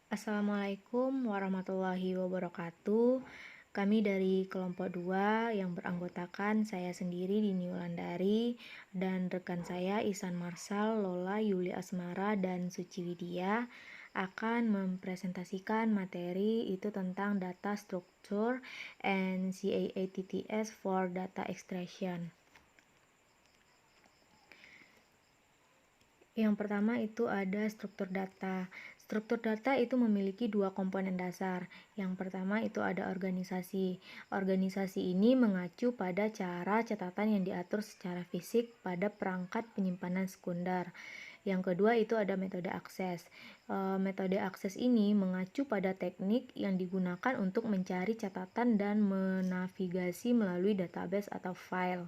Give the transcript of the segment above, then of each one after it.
Assalamualaikum warahmatullahi wabarakatuh. Kami dari kelompok 2 yang beranggotakan saya sendiri Dini Wulandari dan rekan saya Ihsan Marsal, Lola, Yuli Asmara, dan Suci Widya akan mempresentasikan materi itu tentang data structure and CAATTS for data extraction. Yang pertama itu ada struktur data. Struktur data itu memiliki dua komponen dasar. Yang pertama itu ada organisasi. Organisasi ini mengacu pada cara catatan yang diatur secara fisik pada perangkat penyimpanan sekunder. Yang kedua itu ada metode akses. Metode akses ini mengacu pada teknik yang digunakan untuk mencari catatan dan menavigasi melalui database atau file.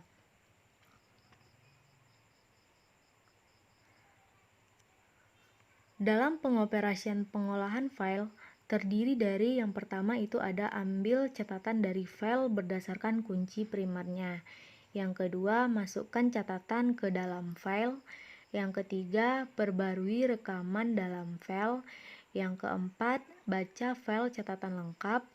Dalam pengoperasian pengolahan file, terdiri dari yang pertama itu ada ambil catatan dari file berdasarkan kunci primernya. Yang kedua, masukkan catatan ke dalam file. Yang ketiga, perbarui rekaman dalam file. Yang keempat, baca file catatan lengkap.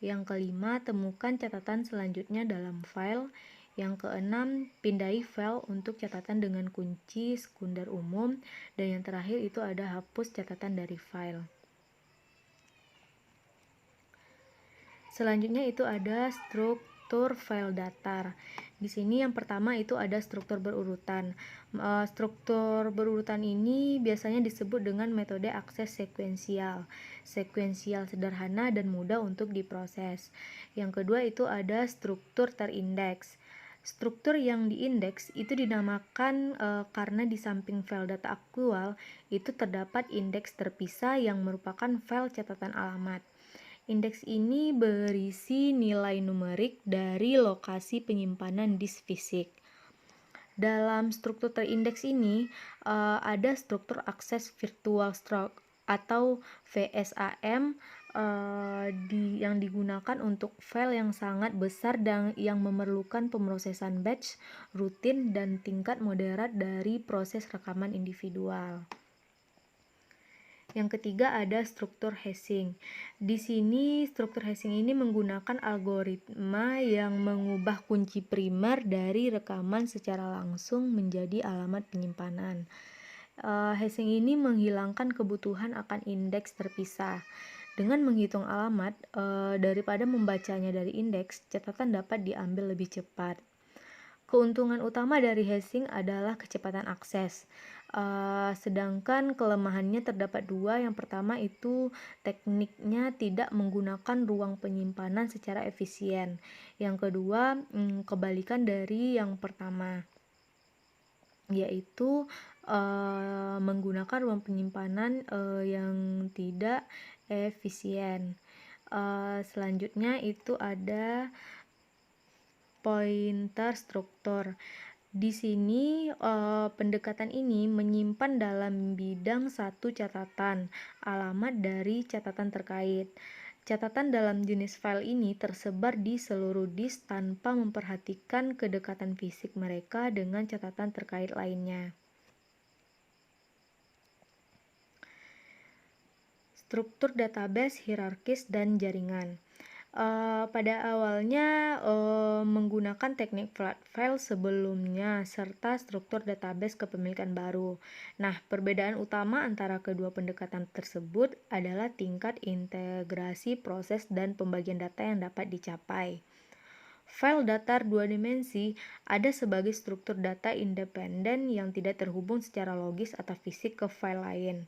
Yang kelima, temukan catatan selanjutnya dalam file. Yang keenam, pindahi file untuk catatan dengan kunci sekunder umum. Dan yang terakhir itu ada hapus catatan dari file. Selanjutnya itu ada struktur file datar. Di sini yang pertama itu ada struktur berurutan. Struktur berurutan ini biasanya disebut dengan metode akses sekuensial. Sekuensial sederhana dan mudah untuk diproses. Yang kedua itu ada struktur terindeks. Struktur yang diindeks itu dinamakan karena di samping file data aktual itu terdapat indeks terpisah yang merupakan file catatan alamat. Indeks ini berisi nilai numerik dari lokasi penyimpanan disk fisik. Dalam struktur terindeks ini ada struktur akses virtual stroke atau VSAM yang digunakan untuk file yang sangat besar dan yang memerlukan pemrosesan batch, rutin, dan tingkat moderat dari proses rekaman individual. Yang ketiga ada struktur hashing. Di sini struktur hashing ini menggunakan algoritma yang mengubah kunci primer dari rekaman secara langsung menjadi alamat penyimpanan. Hashing ini menghilangkan kebutuhan akan indeks terpisah. Dengan menghitung alamat, daripada membacanya dari indeks, catatan dapat diambil lebih cepat. Keuntungan utama dari hashing adalah kecepatan akses. Sedangkan kelemahannya terdapat dua. Yang pertama itu tekniknya tidak menggunakan ruang penyimpanan secara efisien. Yang kedua, kebalikan dari yang pertama, yaitu menggunakan ruang penyimpanan yang tidak efisien. Selanjutnya itu ada pointer struktur. Di sini pendekatan ini menyimpan dalam bidang satu catatan alamat dari catatan terkait. Catatan dalam jenis file ini tersebar di seluruh disk tanpa memperhatikan kedekatan fisik mereka dengan catatan terkait lainnya. Struktur database, hierarkis, dan jaringan. Pada awalnya menggunakan teknik flat file sebelumnya serta struktur database kepemilikan baru. Nah, perbedaan utama antara kedua pendekatan tersebut adalah tingkat integrasi proses dan pembagian data yang dapat dicapai. File datar dua dimensi ada sebagai struktur data independen yang tidak terhubung secara logis atau fisik ke file lain.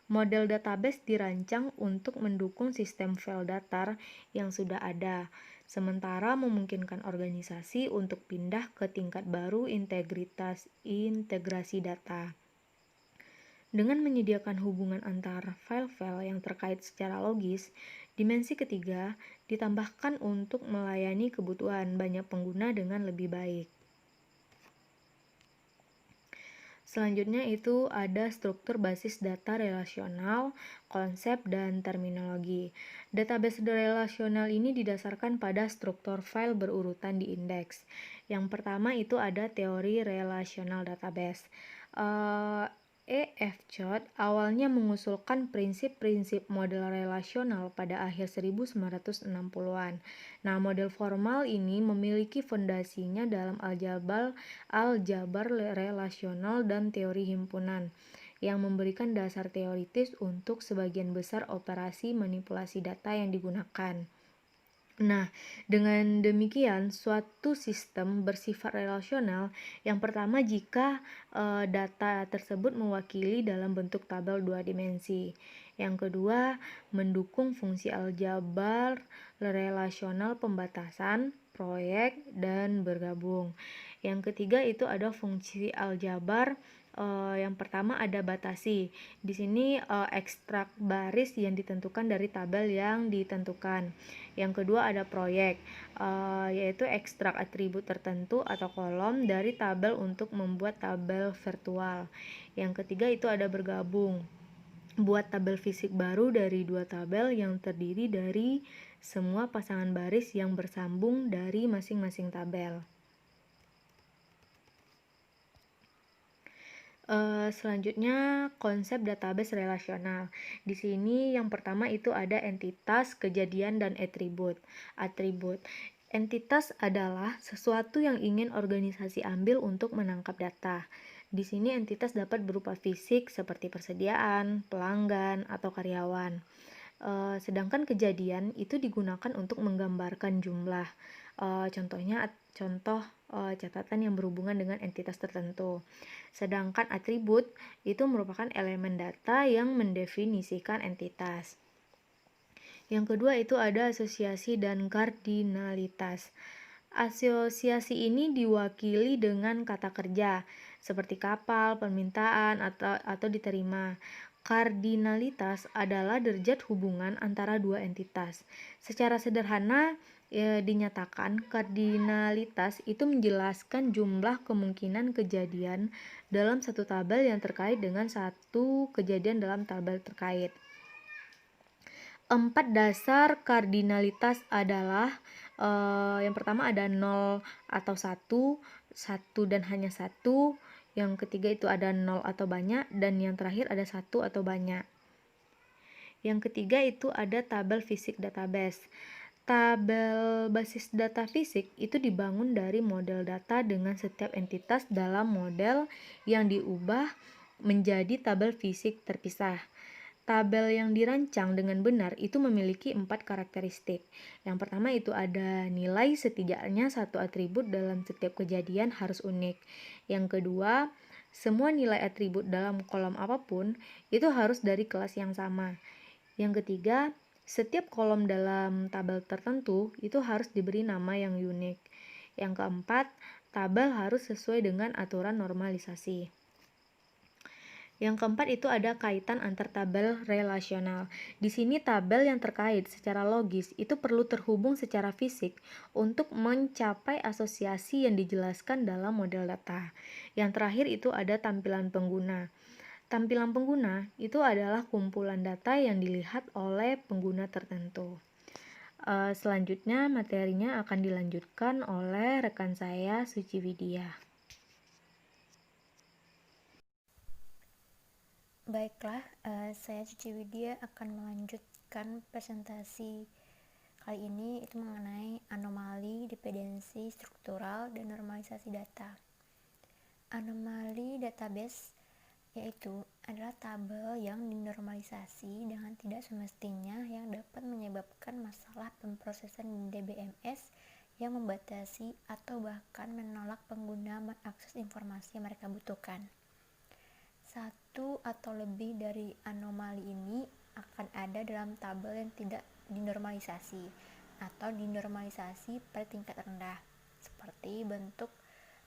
Model database dirancang untuk mendukung sistem file datar yang sudah ada, sementara memungkinkan organisasi untuk pindah ke tingkat baru integrasi data. Dengan menyediakan hubungan antar file-file yang terkait secara logis, dimensi ketiga ditambahkan untuk melayani kebutuhan banyak pengguna dengan lebih baik. Selanjutnya itu ada struktur basis data relasional, konsep, dan terminologi. Database relasional ini didasarkan pada struktur file berurutan di indeks. Yang pertama itu ada teori relational database. E. F. Chord awalnya mengusulkan prinsip-prinsip model relasional pada akhir 1960-an. Nah, model formal ini memiliki fondasinya dalam aljabar relasional dan teori himpunan, yang memberikan dasar teoritis untuk sebagian besar operasi manipulasi data yang digunakan. Nah, dengan demikian, suatu sistem bersifat relasional yang pertama jika data tersebut mewakili dalam bentuk tabel 2 dimensi. Yang kedua, mendukung fungsi aljabar relasional pembatasan, proyek, dan bergabung. Yang ketiga itu ada fungsi aljabar. Yang pertama ada batasi. Di sini ekstrak baris yang ditentukan dari tabel yang ditentukan. Yang kedua ada proyek, yaitu ekstrak atribut tertentu atau kolom dari tabel untuk membuat tabel virtual. Yang ketiga itu ada bergabung, buat tabel fisik baru dari dua tabel yang terdiri dari semua pasangan baris yang bersambung dari masing-masing tabel. Selanjutnya konsep database relasional. Di sini yang pertama itu ada entitas, kejadian, dan atribut. Entitas adalah sesuatu yang ingin organisasi ambil untuk menangkap data. Di sini entitas dapat berupa fisik seperti persediaan, pelanggan, atau karyawan. Sedangkan kejadian itu digunakan untuk menggambarkan jumlah. Contoh catatan yang berhubungan dengan entitas tertentu. Sedangkan atribut itu merupakan elemen data yang mendefinisikan entitas. Yang kedua itu ada asosiasi dan kardinalitas. Asosiasi ini diwakili dengan kata kerja seperti kapal, permintaan, atau diterima. Kardinalitas adalah derajat hubungan antara dua entitas. Secara sederhana dinyatakan kardinalitas itu menjelaskan jumlah kemungkinan kejadian dalam satu tabel yang terkait dengan satu kejadian dalam tabel terkait. 4 dasar kardinalitas adalah yang pertama ada 0 atau 1 dan hanya 1. Yang ketiga itu ada 0 atau banyak, dan yang terakhir ada 1 atau banyak. Yang ketiga itu ada tabel fisik database. Tabel basis data fisik itu dibangun dari model data dengan setiap entitas dalam model yang diubah menjadi tabel fisik terpisah. Tabel yang dirancang dengan benar itu memiliki 4 karakteristik. Yang pertama itu ada nilai setidaknya satu atribut dalam setiap kejadian harus unik. Yang kedua, semua nilai atribut dalam kolom apapun itu harus dari kelas yang sama. Yang ketiga, setiap kolom dalam tabel tertentu itu harus diberi nama yang unik. Yang keempat, tabel harus sesuai dengan aturan normalisasi. Yang keempat itu ada kaitan antar tabel relasional. Di sini tabel yang terkait secara logis itu perlu terhubung secara fisik untuk mencapai asosiasi yang dijelaskan dalam model data. Yang terakhir itu ada tampilan pengguna. Tampilan pengguna itu adalah kumpulan data yang dilihat oleh pengguna tertentu. Selanjutnya materinya akan dilanjutkan oleh rekan saya Suci Widya. Baiklah, saya Cici Widya akan melanjutkan presentasi kali ini itu mengenai anomali, dependensi struktural, dan normalisasi data. Anomali database yaitu adalah tabel yang dinormalisasi dengan tidak semestinya yang dapat menyebabkan masalah pemrosesan DBMS yang membatasi atau bahkan menolak pengguna mengakses informasi yang mereka butuhkan. Satu atau lebih dari anomali ini akan ada dalam tabel yang tidak dinormalisasi atau dinormalisasi pada tingkat rendah, seperti bentuk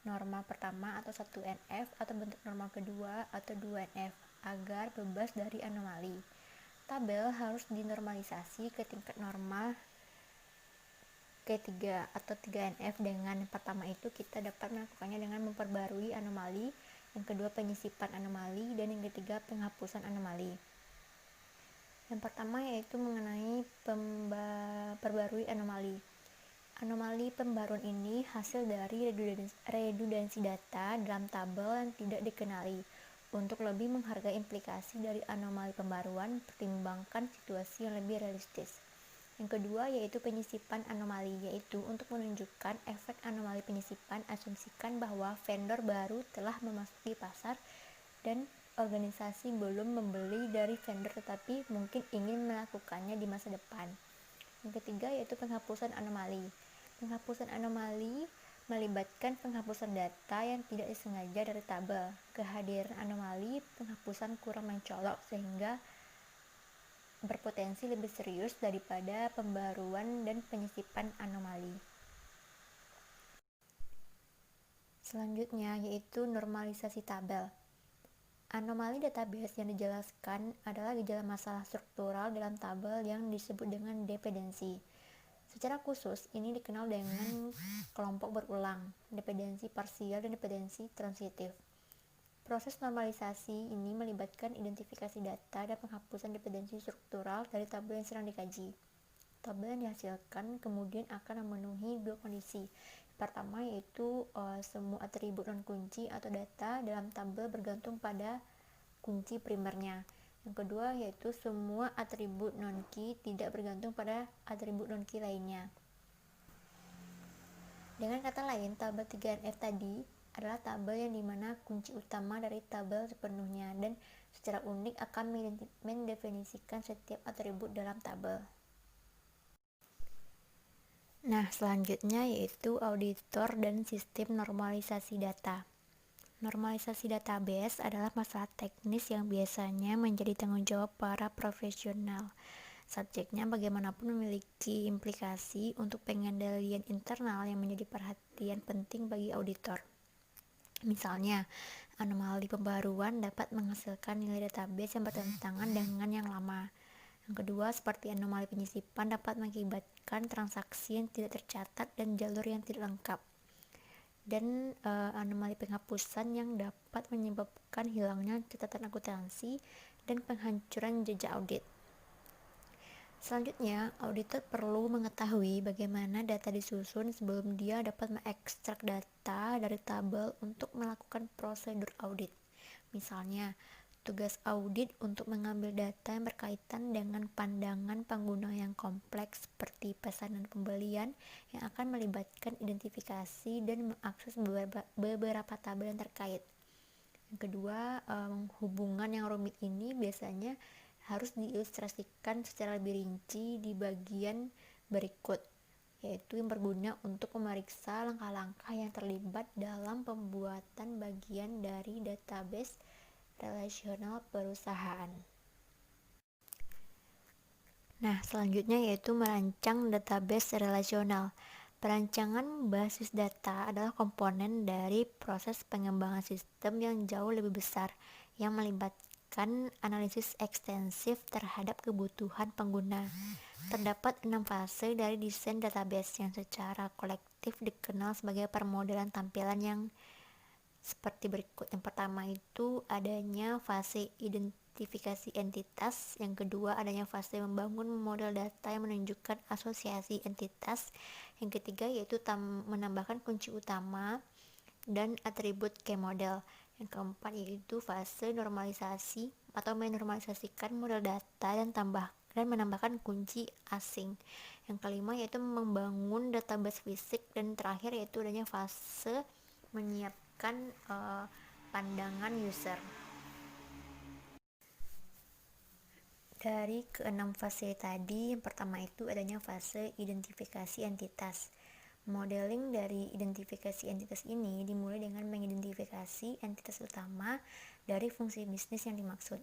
norma pertama atau 1NF atau bentuk norma kedua atau 2NF agar bebas dari anomali. Tabel harus dinormalisasi ke tingkat norma ketiga atau 3NF. Dengan yang pertama itu kita dapat melakukannya dengan memperbarui anomali, yang kedua penyisipan anomali, dan yang ketiga penghapusan anomali. Yang pertama yaitu mengenai perbarui anomali. Anomali pembaruan ini hasil dari redundansi data dalam tabel yang tidak dikenali. Untuk lebih menghargai implikasi dari anomali pembaruan, pertimbangkan situasi yang lebih realistis. Yang kedua yaitu penyisipan anomali, yaitu untuk menunjukkan efek anomali penyisipan, asumsikan bahwa vendor baru telah memasuki pasar dan organisasi belum membeli dari vendor tetapi mungkin ingin melakukannya di masa depan. Yang ketiga yaitu penghapusan anomali. Penghapusan anomali melibatkan penghapusan data yang tidak disengaja dari tabel. Kehadiran anomali penghapusan kurang mencolok sehingga berpotensi lebih serius daripada pembaruan dan penyisipan anomali. Selanjutnya yaitu normalisasi tabel. Anomali database yang dijelaskan adalah gejala masalah struktural dalam tabel yang disebut dengan dependensi. Secara khusus, ini dikenal dengan kelompok berulang, dependensi parsial dan dependensi transitif. Proses normalisasi ini melibatkan identifikasi data dan penghapusan dependensi struktural dari tabel yang sedang dikaji. Tabel yang dihasilkan kemudian akan memenuhi dua kondisi. Pertama yaitu semua atribut non-kunci atau data dalam tabel bergantung pada kunci primernya. Yang kedua yaitu semua atribut non-key tidak bergantung pada atribut non-key lainnya. Dengan kata lain, tabel 3NF tadi adalah tabel yang dimana kunci utama dari tabel sepenuhnya dan secara unik akan mendefinisikan setiap atribut dalam tabel. Nah, selanjutnya yaitu auditor dan sistem normalisasi data. Normalisasi database adalah masalah teknis yang biasanya menjadi tanggung jawab para profesional. Subjeknya bagaimanapun memiliki implikasi untuk pengendalian internal yang menjadi perhatian penting bagi auditor. Misalnya, anomali pembaruan dapat menghasilkan nilai database yang bertentangan dengan yang lama. Yang kedua, seperti anomali penyisipan dapat mengakibatkan transaksi yang tidak tercatat dan jalur yang tidak lengkap. Dan anomali penghapusan yang dapat menyebabkan hilangnya catatan akuntansi dan penghancuran jejak audit. Selanjutnya, auditor perlu mengetahui bagaimana data disusun sebelum dia dapat mengekstrak data dari tabel untuk melakukan prosedur audit. Misalnya, tugas audit untuk mengambil data yang berkaitan dengan pandangan pengguna yang kompleks seperti pesanan pembelian yang akan melibatkan identifikasi dan mengakses beberapa tabel yang terkait. Yang kedua, hubungan yang rumit ini biasanya harus diilustrasikan secara lebih rinci di bagian berikut, yaitu yang berguna untuk memeriksa langkah-langkah yang terlibat dalam pembuatan bagian dari database relasional perusahaan. Nah, selanjutnya yaitu merancang database relasional. Perancangan basis data adalah komponen dari proses pengembangan sistem yang jauh lebih besar, yang melibatkan analisis ekstensif terhadap kebutuhan pengguna. Terdapat 6 fase dari desain database yang secara kolektif dikenal sebagai permodelan tampilan yang seperti berikut. Yang pertama itu adanya fase identifikasi entitas, yang kedua adanya fase membangun model data yang menunjukkan asosiasi entitas, yang ketiga yaitu menambahkan kunci utama dan atribut key model, yang keempat yaitu fase normalisasi atau menormalisasikan model data dan menambahkan kunci asing, yang kelima yaitu membangun database fisik, dan terakhir yaitu adanya fase menyiapkan pandangan user. Dari keenam fase tadi, yang pertama itu adanya fase identifikasi entitas. Modeling dari identifikasi entitas ini dimulai dengan mengidentifikasi entitas utama dari fungsi bisnis yang dimaksud.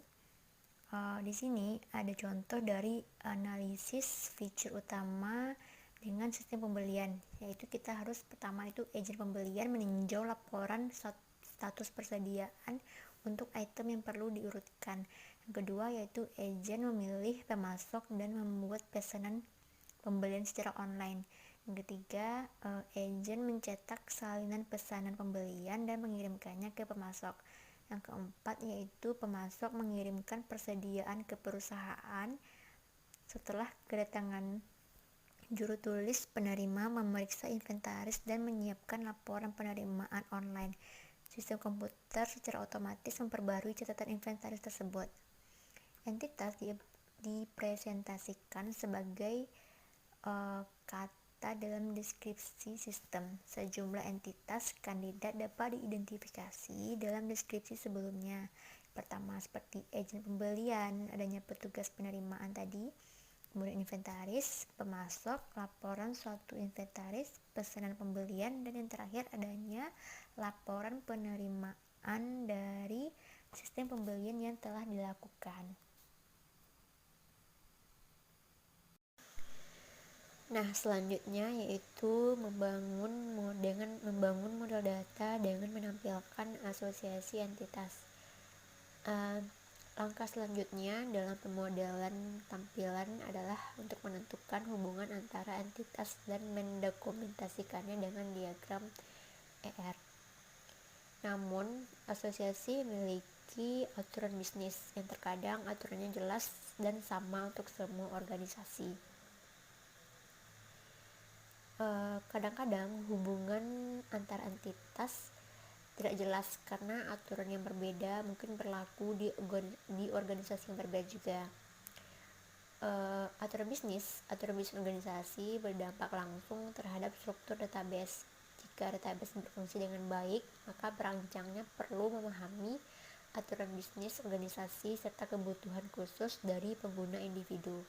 Di sini ada contoh dari analisis feature utama dengan sistem pembelian, yaitu kita harus pertama itu agen pembelian meninjau laporan status persediaan untuk item yang perlu diurutkan. Yang kedua yaitu agen memilih pemasok dan membuat pesanan pembelian secara online. Yang ketiga, agen mencetak salinan pesanan pembelian dan mengirimkannya ke pemasok. Yang keempat yaitu pemasok mengirimkan persediaan ke perusahaan. Setelah kedatangan juru tulis, penerima memeriksa inventaris dan menyiapkan laporan penerimaan online. Sistem komputer secara otomatis memperbarui catatan inventaris tersebut. Entitas dipresentasikan sebagai kata dalam deskripsi sistem. Sejumlah entitas kandidat dapat diidentifikasi dalam deskripsi sebelumnya. Pertama, seperti agen pembelian, adanya petugas penerimaan tadi, kemudian inventaris, pemasok, laporan suatu inventaris, pesanan pembelian, dan yang terakhir adanya laporan penerimaan dari sistem pembelian yang telah dilakukan. Nah, selanjutnya yaitu membangun model data dengan menampilkan asosiasi entitas. Langkah selanjutnya dalam pemodelan tampilan adalah untuk menentukan hubungan antara entitas dan mendokumentasikannya dengan diagram ER. Namun, asosiasi memiliki aturan bisnis yang terkadang aturannya jelas dan sama untuk semua organisasi. Kadang-kadang hubungan antar entitas tidak jelas karena aturan yang berbeda mungkin berlaku di organisasi yang berbeda juga. Aturan bisnis organisasi berdampak langsung terhadap struktur database. Jika database berfungsi dengan baik, maka perancangnya perlu memahami aturan bisnis organisasi serta kebutuhan khusus dari pengguna individu.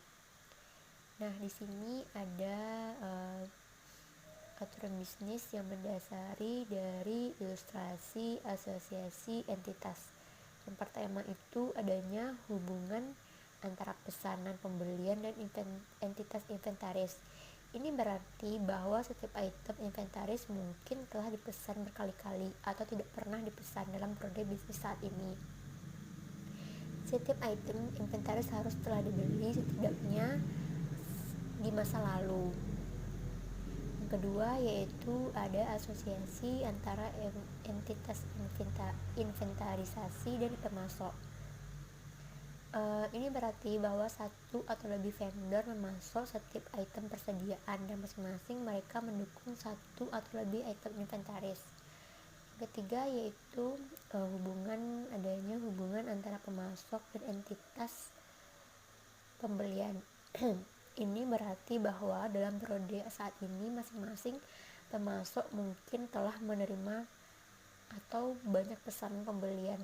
Nah, di sini ada aturan bisnis yang mendasari dari ilustrasi asosiasi entitas. Yang pertama itu adanya hubungan antara pesanan pembelian dan entitas inventaris. Ini berarti bahwa setiap item inventaris mungkin telah dipesan berkali-kali atau tidak pernah dipesan dalam periode bisnis saat ini. Setiap item inventaris harus telah dibeli setidaknya di masa lalu. Kedua yaitu ada asosiasi antara entitas inventarisasi dan pemasok. Ini berarti bahwa satu atau lebih vendor memasok setiap item persediaan dan masing-masing mereka mendukung satu atau lebih item inventaris. Ketiga yaitu adanya hubungan antara pemasok dan entitas pembelian. Ini berarti bahwa dalam periode saat ini masing-masing pemasok mungkin telah menerima atau banyak pesanan pembelian.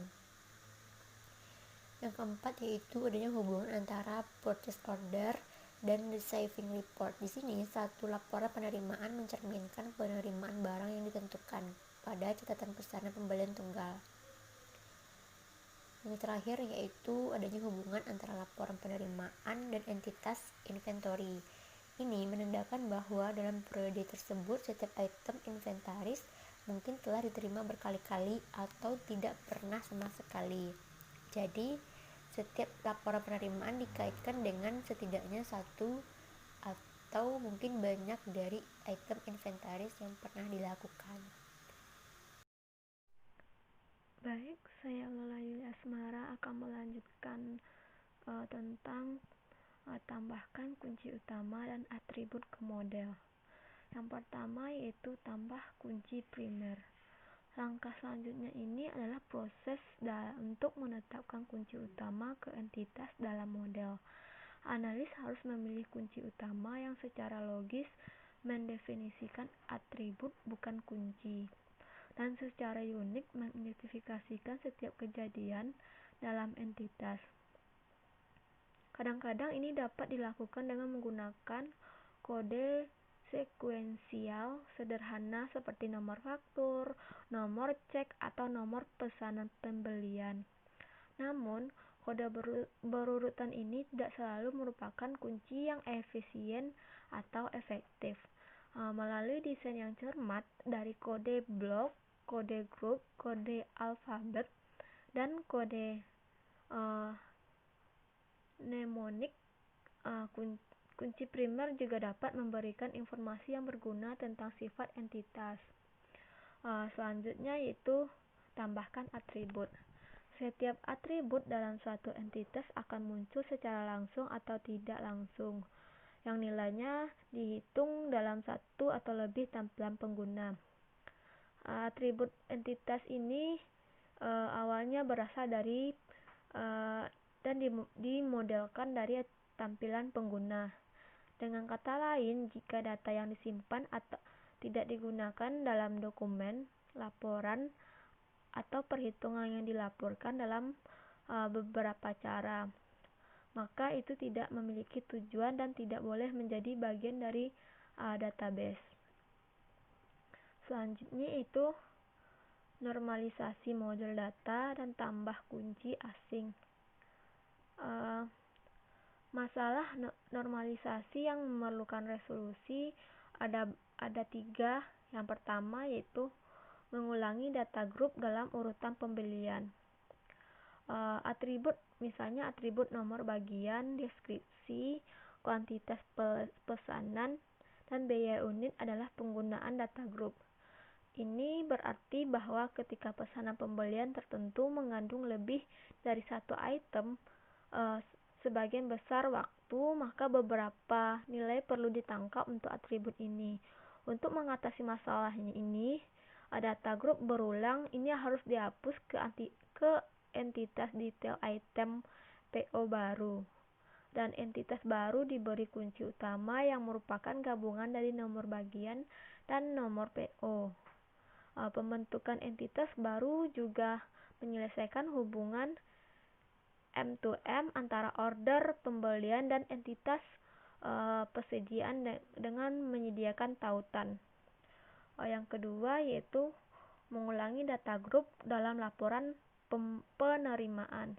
Yang keempat yaitu adanya hubungan antara purchase order dan receiving report. Di sini satu laporan penerimaan mencerminkan penerimaan barang yang ditentukan pada catatan pesanan pembelian tunggal. Yang terakhir yaitu adanya hubungan antara laporan penerimaan dan entitas inventory. Ini menandakan bahwa dalam periode tersebut setiap item inventaris mungkin telah diterima berkali-kali atau tidak pernah sama sekali. Jadi, setiap laporan penerimaan dikaitkan dengan setidaknya satu atau mungkin banyak dari item inventaris yang pernah dilakukan. Baik, saya Lola Yuli Asmara akan melanjutkan tentang tambahkan kunci utama dan atribut ke model. Yang pertama yaitu tambah kunci primer. Langkah selanjutnya ini adalah proses untuk menetapkan kunci utama ke entitas dalam model. Analis harus memilih kunci utama yang secara logis mendefinisikan atribut bukan kunci, dan secara unik mengidentifikasikan setiap kejadian dalam entitas. Kadang-kadang ini dapat dilakukan dengan menggunakan kode sekuensial sederhana seperti nomor faktur, nomor cek, atau nomor pesanan pembelian. Namun, kode berurutan ini tidak selalu merupakan kunci yang efisien atau efektif. Melalui desain yang cermat dari kode blok, kode grup, kode alfabet, dan kode mnemonik, kunci primer juga dapat memberikan informasi yang berguna tentang sifat entitas. Selanjutnya yaitu tambahkan atribut. Setiap atribut dalam suatu entitas akan muncul secara langsung atau tidak langsung, yang nilainya dihitung dalam satu atau lebih tampilan pengguna. Atribut entitas ini awalnya berasal dari dan dimodelkan dari tampilan pengguna. Dengan kata lain, jika data yang disimpan atau tidak digunakan dalam dokumen, laporan, atau perhitungan yang dilaporkan dalam beberapa cara, maka itu tidak memiliki tujuan dan tidak boleh menjadi bagian dari database. Selanjutnya itu normalisasi model data dan tambah kunci asing. Masalah normalisasi yang memerlukan resolusi ada 3. Yang pertama yaitu mengulangi data grup dalam urutan pembelian. Atribut, misalnya atribut nomor bagian, deskripsi, kuantitas pesanan, dan biaya unit adalah penggunaan data grup. Ini berarti bahwa ketika pesanan pembelian tertentu mengandung lebih dari satu item sebagian besar waktu, maka beberapa nilai perlu ditangkap untuk atribut ini. Untuk mengatasi masalahnya ini, data grup berulang ini harus dihapus ke entitas detail item PO baru. Dan entitas baru diberi kunci utama yang merupakan gabungan dari nomor bagian dan nomor PO. Pembentukan entitas baru juga menyelesaikan hubungan M2M antara order pembelian dan entitas persediaan dengan menyediakan tautan. Yang kedua yaitu mengulangi data grup dalam laporan penerimaan.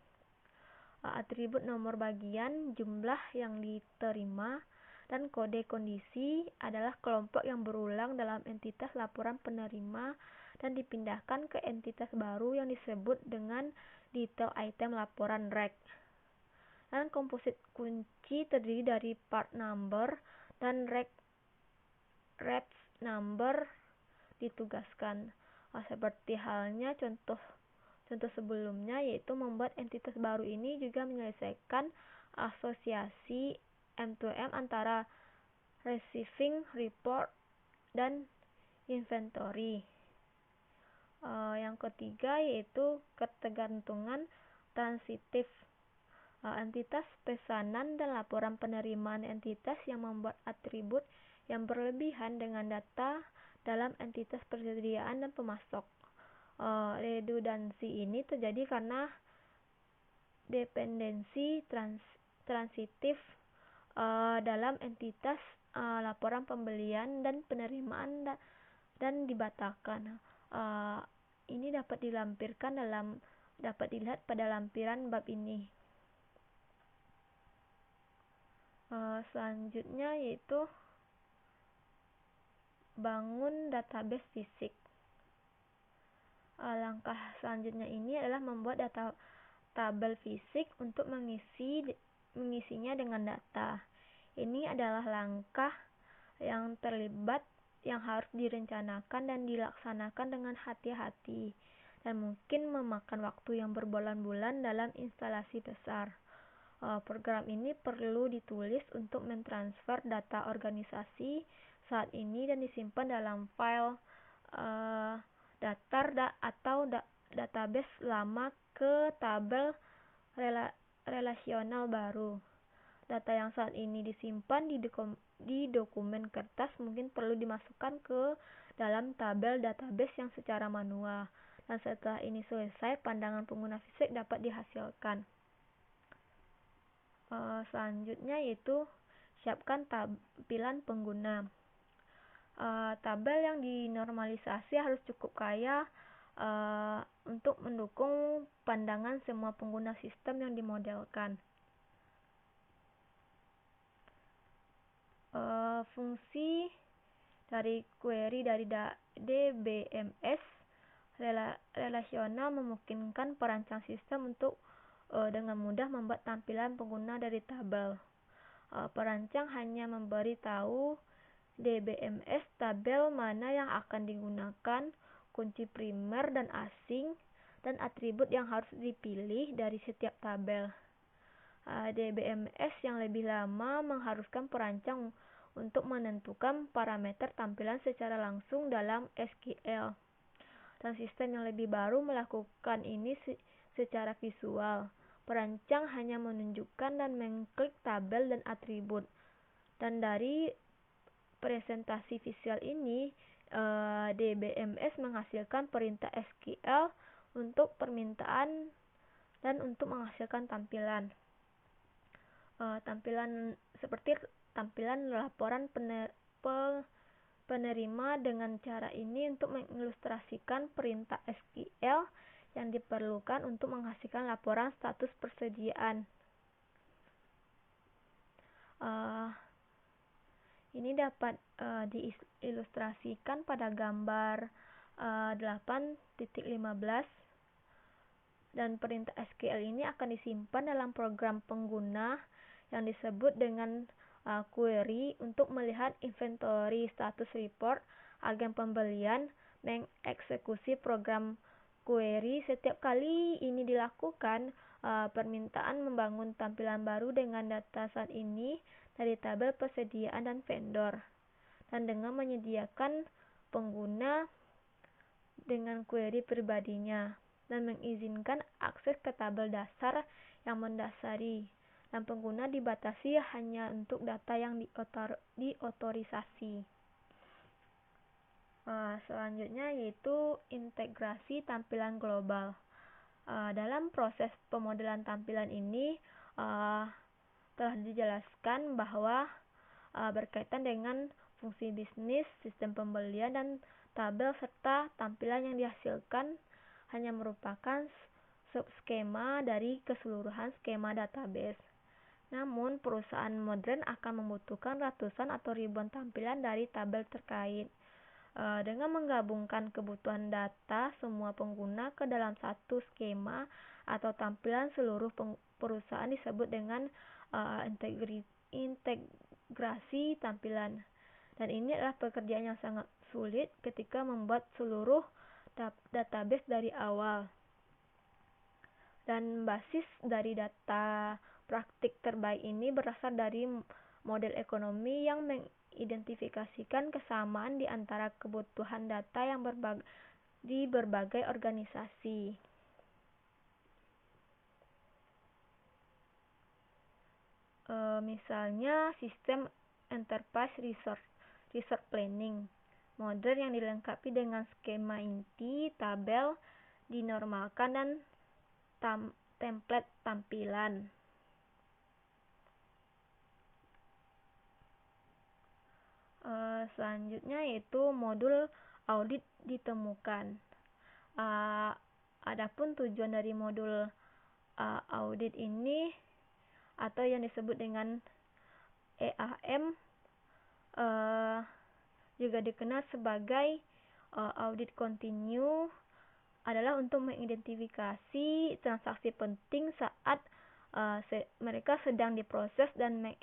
Atribut nomor bagian, jumlah yang diterima, dan kode kondisi adalah kelompok yang berulang dalam entitas laporan penerima dan dipindahkan ke entitas baru yang disebut dengan detail item laporan reg. Dan komposit kunci terdiri dari part number dan reps number ditugaskan. Seperti halnya contoh sebelumnya, yaitu membuat entitas baru ini juga menyelesaikan asosiasi M2M antara receiving, report, dan inventory. Yang ketiga yaitu ketergantungan transitif. Entitas pesanan dan laporan penerimaan entitas yang membuat atribut yang berlebihan dengan data dalam entitas persediaan dan pemasok. Redundansi ini terjadi karena dependensi transitif dalam entitas laporan pembelian dan penerimaan dan dibatalkan. Ini dapat dilihat pada lampiran bab ini. Selanjutnya yaitu bangun database fisik. Langkah selanjutnya ini adalah membuat tabel fisik untuk mengisinya dengan data. Ini adalah langkah yang terlibat yang harus direncanakan dan dilaksanakan dengan hati-hati dan mungkin memakan waktu yang berbulan-bulan dalam instalasi besar. Program ini perlu ditulis untuk mentransfer data organisasi saat ini dan disimpan dalam file datar atau database lama ke tabel relasional baru. Data yang saat ini disimpan di dokumen kertas mungkin perlu dimasukkan ke dalam tabel database yang secara manual. Dan setelah ini selesai, pandangan pengguna fisik dapat dihasilkan. Selanjutnya yaitu siapkan tampilan pengguna. Tabel yang dinormalisasi harus cukup kaya untuk mendukung pandangan semua pengguna sistem yang dimodelkan. Fungsi dari query dari DBMS relasional memungkinkan perancang sistem untuk dengan mudah membuat tampilan pengguna dari tabel. Perancang hanya memberi tahu DBMS tabel mana yang akan digunakan, kunci primer dan asing, dan atribut yang harus dipilih dari setiap tabel. DBMS yang lebih lama mengharuskan perancang untuk menentukan parameter tampilan secara langsung dalam SQL. dan sistem yang lebih baru melakukan ini secara visual. Perancang hanya menunjukkan dan mengklik tabel dan atribut. Dan dari presentasi visual ini, DBMS menghasilkan perintah SQL untuk permintaan dan untuk menghasilkan tampilan. Tampilan seperti tampilan laporan penerima. Dengan cara ini untuk mengilustrasikan perintah SQL yang diperlukan untuk menghasilkan laporan status persediaan. Ini dapat diilustrasikan pada gambar 8.15, dan perintah SQL ini akan disimpan dalam program pengguna yang disebut dengan query untuk melihat inventory status report. Agen pembelian mengeksekusi program query. Setiap kali ini dilakukan, permintaan membangun tampilan baru dengan data saat ini dari tabel persediaan dan vendor, dan dengan menyediakan pengguna dengan query pribadinya dan mengizinkan akses ke tabel dasar yang mendasari, dan pengguna dibatasi hanya untuk data yang diotorisasi. Selanjutnya yaitu integrasi tampilan global. Dalam proses pemodelan tampilan ini telah dijelaskan bahwa berkaitan dengan fungsi bisnis, sistem pembelian, dan tabel serta tampilan yang dihasilkan hanya merupakan subskema dari keseluruhan skema database. Namun, perusahaan modern akan membutuhkan ratusan atau ribuan tampilan dari tabel terkait. Dengan menggabungkan kebutuhan data semua pengguna ke dalam satu skema atau tampilan seluruh perusahaan disebut dengan integrasi tampilan. Dan ini adalah pekerjaan yang sangat sulit ketika membuat seluruh database dari awal. Dan basis dari data praktik terbaik ini berasal dari model ekonomi yang mengidentifikasikan kesamaan di antara kebutuhan data yang di berbagai organisasi. Misalnya sistem enterprise resource planning, model yang dilengkapi dengan skema inti, tabel, dinormalkan, dan template tampilan. Selanjutnya yaitu modul audit ditemukan. Adapun tujuan dari modul audit ini atau yang disebut dengan EAM juga dikenal sebagai audit continue, adalah untuk mengidentifikasi transaksi penting saat mereka sedang diproses dan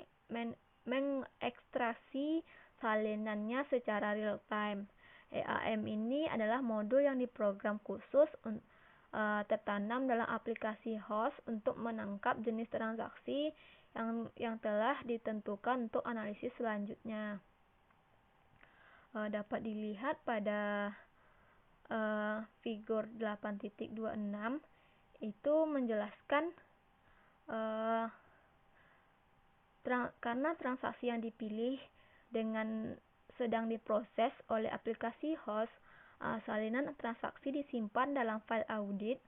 mengekstraksi salinannya secara real time. EAM ini adalah modul yang diprogram khusus tertanam dalam aplikasi host untuk menangkap jenis transaksi yang telah ditentukan untuk analisis selanjutnya. Dapat dilihat pada figur 8.26 itu menjelaskan karena transaksi yang dipilih dengan sedang diproses oleh aplikasi host, salinan transaksi disimpan dalam file audit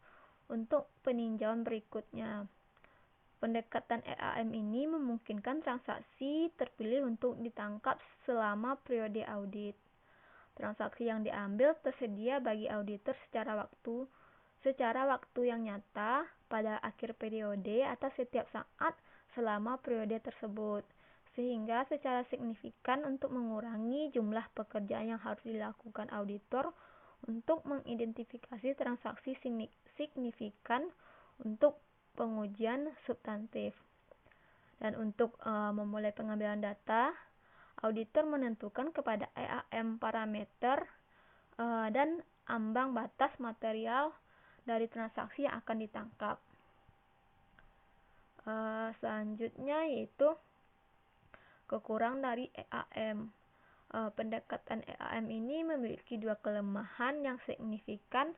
untuk peninjauan berikutnya. Pendekatan EAM ini memungkinkan transaksi terpilih untuk ditangkap selama periode audit. Transaksi yang diambil tersedia bagi auditor secara waktu yang nyata pada akhir periode atau setiap saat selama periode tersebut, sehingga secara signifikan untuk mengurangi jumlah pekerjaan yang harus dilakukan auditor untuk mengidentifikasi transaksi signifikan untuk pengujian substantif. Dan untuk memulai pengambilan data, auditor menentukan kepada EAM parameter dan ambang batas material dari transaksi yang akan ditangkap. Selanjutnya yaitu kekurangan dari EAM. Pendekatan EAM ini memiliki dua kelemahan yang signifikan.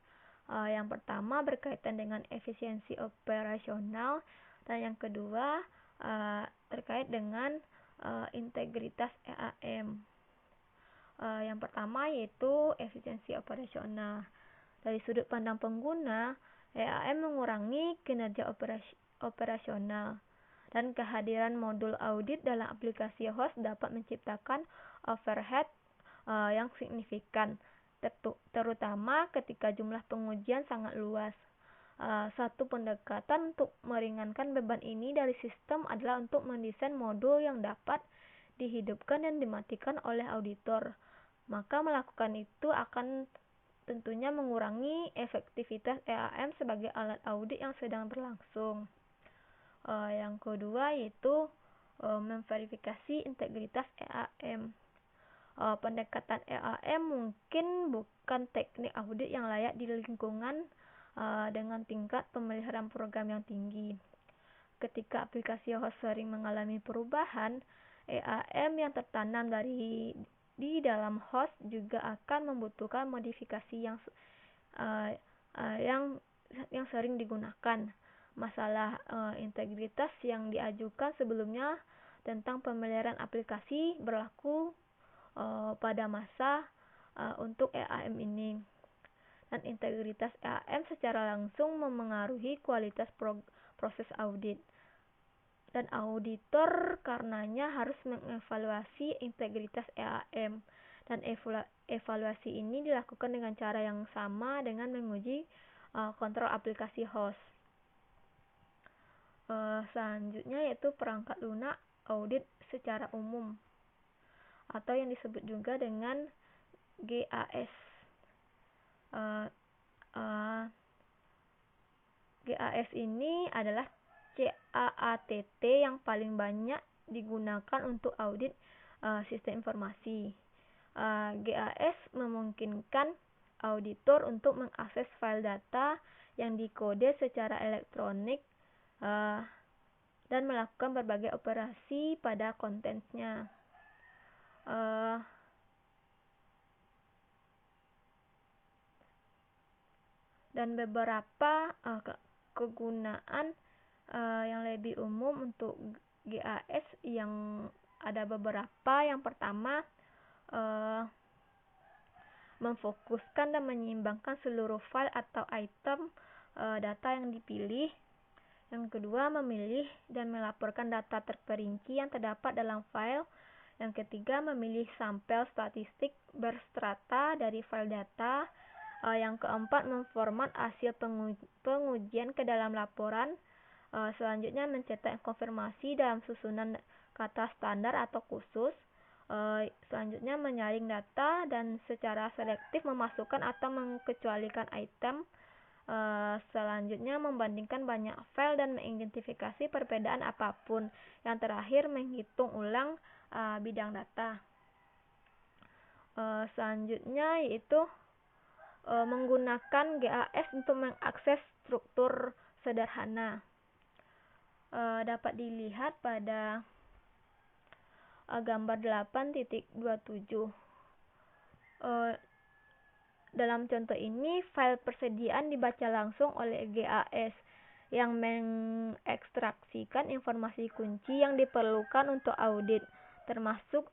Yang pertama berkaitan dengan efisiensi operasional, dan yang kedua terkait dengan integritas EAM. Yang pertama yaitu efisiensi operasional. Dari sudut pandang pengguna, EAM mengurangi kinerja operasional, dan kehadiran modul audit dalam aplikasi host dapat menciptakan overhead yang signifikan, terutama ketika jumlah pengujian sangat luas. Satu pendekatan untuk meringankan beban ini dari sistem adalah untuk mendesain modul yang dapat dihidupkan dan dimatikan oleh auditor. Maka melakukan itu akan tentunya mengurangi efektivitas EAM sebagai alat audit yang sedang berlangsung. Yang kedua yaitu memverifikasi integritas EAM. Pendekatan EAM mungkin bukan teknik audit yang layak di lingkungan dengan tingkat pemeliharaan program yang tinggi. Ketika aplikasi host sering mengalami perubahan, EAM yang tertanam di dalam host juga akan membutuhkan modifikasi yang sering digunakan. Masalah integritas yang diajukan sebelumnya tentang pemeliharaan aplikasi berlaku pada masa untuk EAM ini. Dan integritas EAM secara langsung memengaruhi kualitas proses audit. Dan auditor karenanya harus mengevaluasi integritas EAM, dan evaluasi ini dilakukan dengan cara yang sama dengan menguji kontrol aplikasi host. Selanjutnya yaitu perangkat lunak audit secara umum, atau yang disebut juga dengan GAS. GAS ini adalah CAATT yang paling banyak digunakan untuk audit sistem informasi. GAS memungkinkan auditor untuk mengakses file data yang dikode secara elektronik dan melakukan berbagai operasi pada kontennya. Dan beberapa kegunaan yang lebih umum untuk GAS yang ada beberapa. Yang pertama, memfokuskan dan menyeimbangkan seluruh file atau item data yang dipilih. Yang kedua, memilih dan melaporkan data terperinci yang terdapat dalam file. Yang ketiga, memilih sampel statistik berstrata dari file data. Yang keempat, memformat hasil pengujian ke dalam laporan. Selanjutnya, mencetak konfirmasi dalam susunan kata standar atau khusus. Selanjutnya, menyaring data dan secara selektif memasukkan atau mengecualikan item. Selanjutnya, membandingkan banyak file dan mengidentifikasi perbedaan apapun. Yang terakhir, menghitung ulang bidang data. Selanjutnya yaitu menggunakan GAS untuk mengakses struktur sederhana. Dapat dilihat pada gambar 8.27. Dalam contoh ini, file persediaan dibaca langsung oleh GAS yang mengekstraksikan informasi kunci yang diperlukan untuk audit, termasuk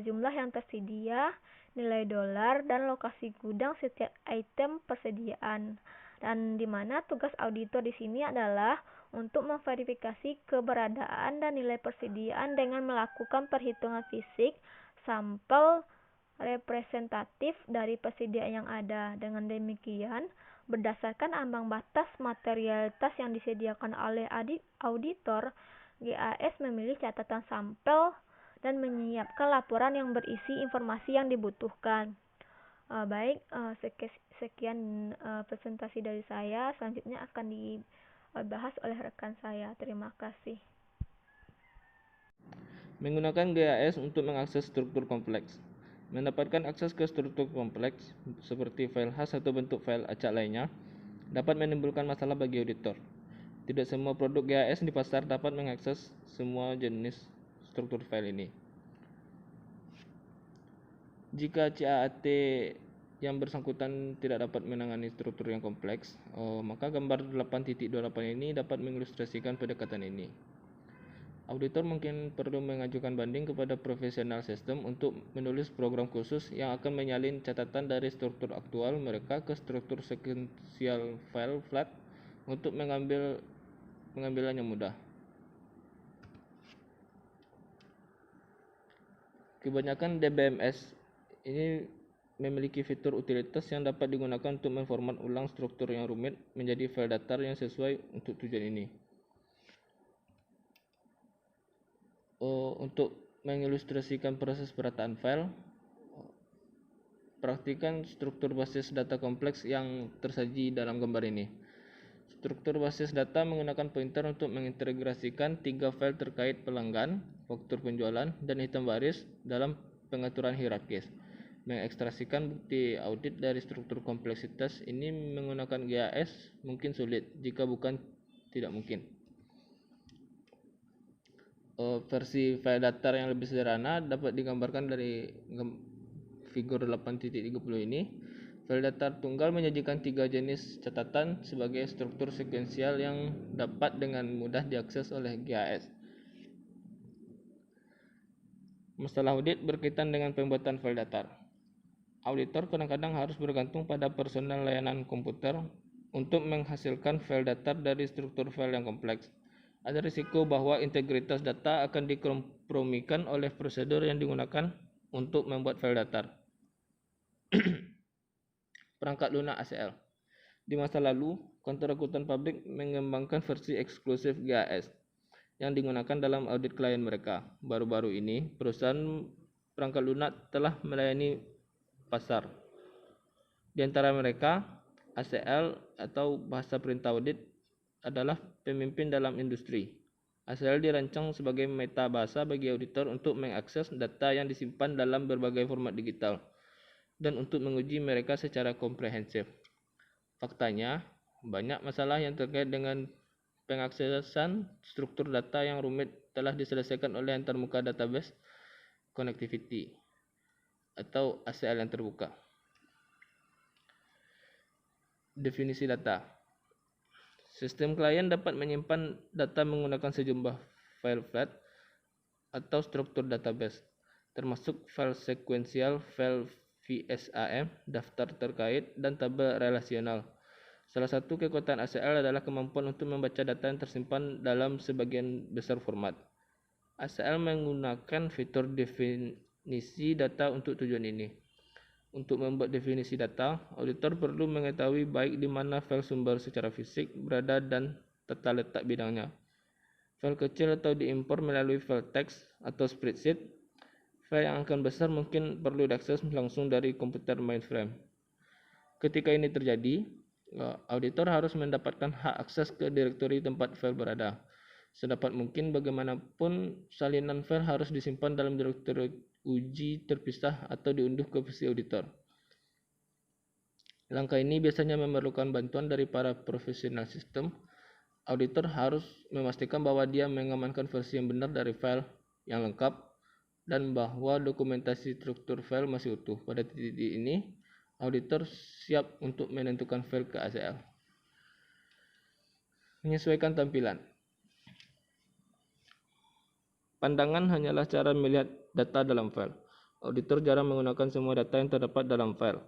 jumlah yang tersedia, nilai dolar, dan lokasi gudang setiap item persediaan. Dan di mana tugas auditor di sini adalah untuk memverifikasi keberadaan dan nilai persediaan dengan melakukan perhitungan fisik sampel representatif dari persediaan yang ada. Dengan demikian, berdasarkan ambang batas materialitas yang disediakan oleh auditor, GAS memilih catatan sampel dan menyiapkan laporan yang berisi informasi yang dibutuhkan. Sekian presentasi dari saya. Selanjutnya akan dibahas oleh rekan saya. Terima kasih. Menggunakan GAS untuk mengakses struktur kompleks. Mendapatkan akses ke struktur kompleks seperti file hash atau bentuk file acak lainnya dapat menimbulkan masalah bagi auditor. Tidak semua produk GAS di pasar dapat mengakses semua jenis struktur file ini. Jika CAAT yang bersangkutan tidak dapat menangani struktur yang kompleks, maka gambar 8.28 ini dapat mengilustrasikan pendekatan ini. Auditor mungkin perlu mengajukan banding kepada profesional sistem untuk menulis program khusus yang akan menyalin catatan dari struktur aktual mereka ke struktur sekuensial file flat untuk mengambilannya mudah. Kebanyakan DBMS ini memiliki fitur utilitas yang dapat digunakan untuk memformat ulang struktur yang rumit menjadi file datar yang sesuai untuk tujuan ini. Untuk mengilustrasikan proses perataan file, praktikan struktur basis data kompleks yang tersaji dalam gambar ini. Struktur basis data menggunakan pointer untuk mengintegrasikan 3 file terkait pelanggan, faktur penjualan, dan hitam baris dalam pengaturan hierarkis. Mengekstrasikan bukti audit dari struktur kompleksitas ini menggunakan GIS mungkin sulit, jika bukan tidak mungkin. Versi file datar yang lebih sederhana dapat digambarkan dari figur 8.30 ini. File datar tunggal menyajikan 3 jenis catatan sebagai struktur sekuensial yang dapat dengan mudah diakses oleh GIS. Masalah audit berkaitan dengan pembuatan file datar. Auditor kadang-kadang harus bergantung pada personel layanan komputer untuk menghasilkan file datar dari struktur file yang kompleks. Ada risiko bahwa integritas data akan dikompromikan oleh prosedur yang digunakan untuk membuat file datar. Perangkat lunak ACL. Di masa lalu, kantor akuntan publik mengembangkan versi eksklusif GIS yang digunakan dalam audit klien mereka. Baru-baru ini, perusahaan perangkat lunak telah melayani pasar. Di antara mereka, ACL atau bahasa perintah audit adalah pemimpin dalam industri. ACL dirancang sebagai meta bahasa bagi auditor untuk mengakses data yang disimpan dalam berbagai format digital dan untuk menguji mereka secara komprehensif. Faktanya, banyak masalah yang terkait dengan pengaksesan struktur data yang rumit telah diselesaikan oleh antarmuka database connectivity atau ACL yang terbuka. Definisi data. Sistem klien dapat menyimpan data menggunakan sejumlah file flat atau struktur database, termasuk file sekuensial, file VSAM, daftar terkait, dan tabel relasional. Salah satu kekuatan ACL adalah kemampuan untuk membaca data yang tersimpan dalam sebagian besar format. ACL menggunakan fitur definisi data untuk tujuan ini. Untuk membuat definisi data, auditor perlu mengetahui baik di mana file sumber secara fisik berada dan tata letak bidangnya. File kecil atau diimpor melalui file teks atau spreadsheet. File yang akan besar mungkin perlu diakses langsung dari komputer mainframe. Ketika ini terjadi, auditor harus mendapatkan hak akses ke direktori tempat file berada. Sedapat mungkin bagaimanapun salinan file harus disimpan dalam direktori uji terpisah atau diunduh ke versi auditor. Langkah ini biasanya memerlukan bantuan dari para profesional sistem. Auditor harus memastikan bahwa dia mengamankan versi yang benar dari file yang lengkap dan bahwa dokumentasi struktur file masih utuh. Pada titik ini, auditor siap untuk menentukan file ke ACL. Menyesuaikan tampilan. Pandangan hanyalah cara melihat data dalam file. Auditor jarang menggunakan semua data yang terdapat dalam file.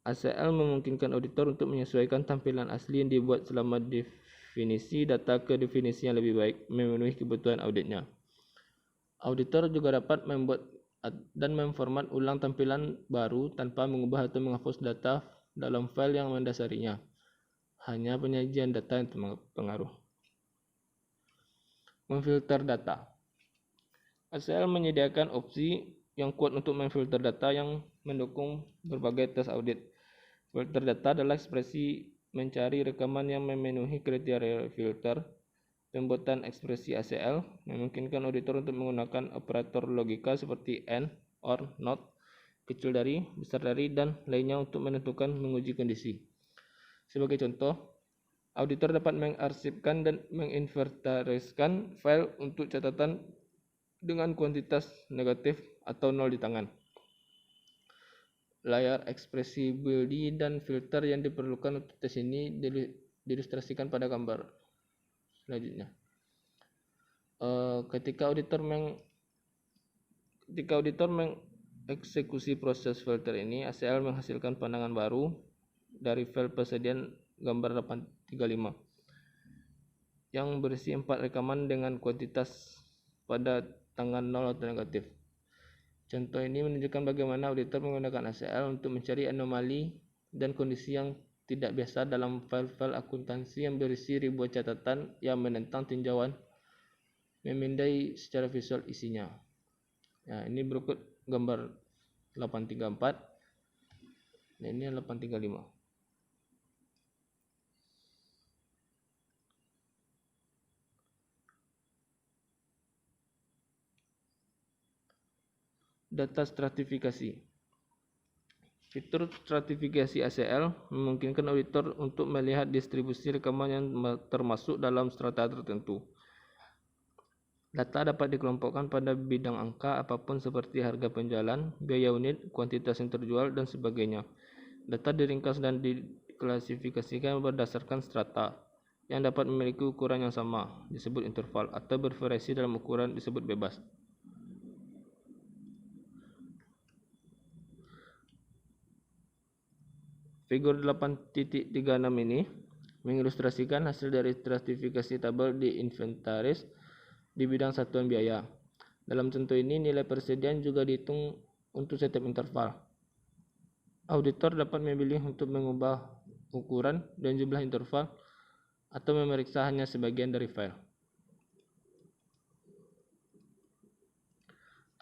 ACL memungkinkan auditor untuk menyesuaikan tampilan asli yang dibuat selama definisi data ke definisi yang lebih baik, memenuhi kebutuhan auditnya. Auditor juga dapat membuat dan memformat ulang tampilan baru tanpa mengubah atau menghapus data dalam file yang mendasarinya. Hanya penyajian data yang berpengaruh. Memfilter data. ACL menyediakan opsi yang kuat untuk memfilter data yang mendukung berbagai tes audit. Filter data adalah ekspresi mencari rekaman yang memenuhi kriteria filter. Pembuatan ekspresi ACL memungkinkan auditor untuk menggunakan operator logika seperti AND, OR, NOT, kecil dari, besar dari, dan lainnya untuk menentukan menguji kondisi. Sebagai contoh, auditor dapat mengarsipkan dan menginventariskan file untuk catatan dengan kuantitas negatif atau 0 di tangan. layar expressibility dan filter yang diperlukan untuk tes ini diilustrasikan pada gambar selanjutnya. Ketika auditor mengeksekusi proses filter ini, ACL menghasilkan pandangan baru dari file persediaan gambar 835 yang berisi 4 rekaman dengan kuantitas pada tanggal 0 atau negatif. Contoh ini menunjukkan bagaimana auditor menggunakan ACL untuk mencari anomali dan kondisi yang tidak biasa dalam file-file akuntansi yang berisi ribuan catatan yang menentang tinjauan, memindai secara visual isinya. Nah, ini berikut gambar 834 dan ini 835. Data stratifikasi. Fitur stratifikasi ACL memungkinkan auditor untuk melihat distribusi rekaman yang termasuk dalam strata tertentu. Data dapat dikelompokkan pada bidang angka apapun seperti harga penjualan, biaya unit, kuantitas yang terjual, dan sebagainya. Data diringkas dan diklasifikasikan berdasarkan strata yang dapat memiliki ukuran yang sama, disebut interval, atau bervariasi dalam ukuran, disebut bebas. Figur 8.36 ini mengilustrasikan hasil dari stratifikasi tabel di inventaris di bidang satuan biaya. Dalam contoh ini, nilai persediaan juga dihitung untuk setiap interval. Auditor dapat memilih untuk mengubah ukuran dan jumlah interval atau memeriksa hanya sebagian dari file.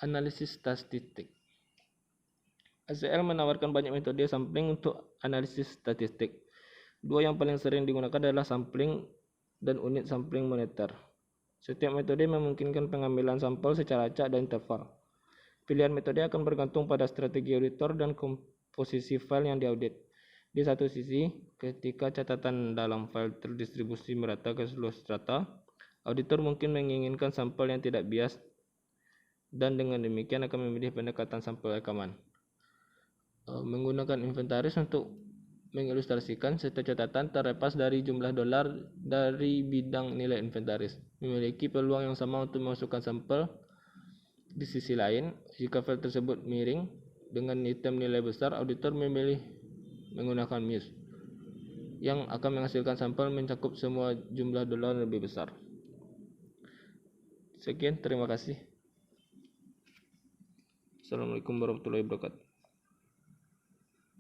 Analisis statistik. ACL menawarkan banyak metode sampling untuk analisis statistik. Dua yang paling sering digunakan adalah sampling dan unit sampling moneter. Setiap metode memungkinkan pengambilan sampel secara acak dan interval. Pilihan metode akan bergantung pada strategi auditor dan komposisi file yang diaudit. Di satu sisi, ketika catatan dalam file terdistribusi merata ke seluruh strata, auditor mungkin menginginkan sampel yang tidak bias dan dengan demikian akan memilih pendekatan sampel rekaman. Menggunakan inventaris untuk mengilustrasikan setiap catatan terlepas dari jumlah dolar dari bidang nilai inventaris memiliki peluang yang sama untuk memasukkan sampel. Di sisi lain, jika file tersebut miring dengan item nilai besar, auditor memilih menggunakan muse yang akan menghasilkan sampel mencakup semua jumlah dolar lebih besar. Sekian, terima kasih. Assalamualaikum warahmatullahi wabarakatuh.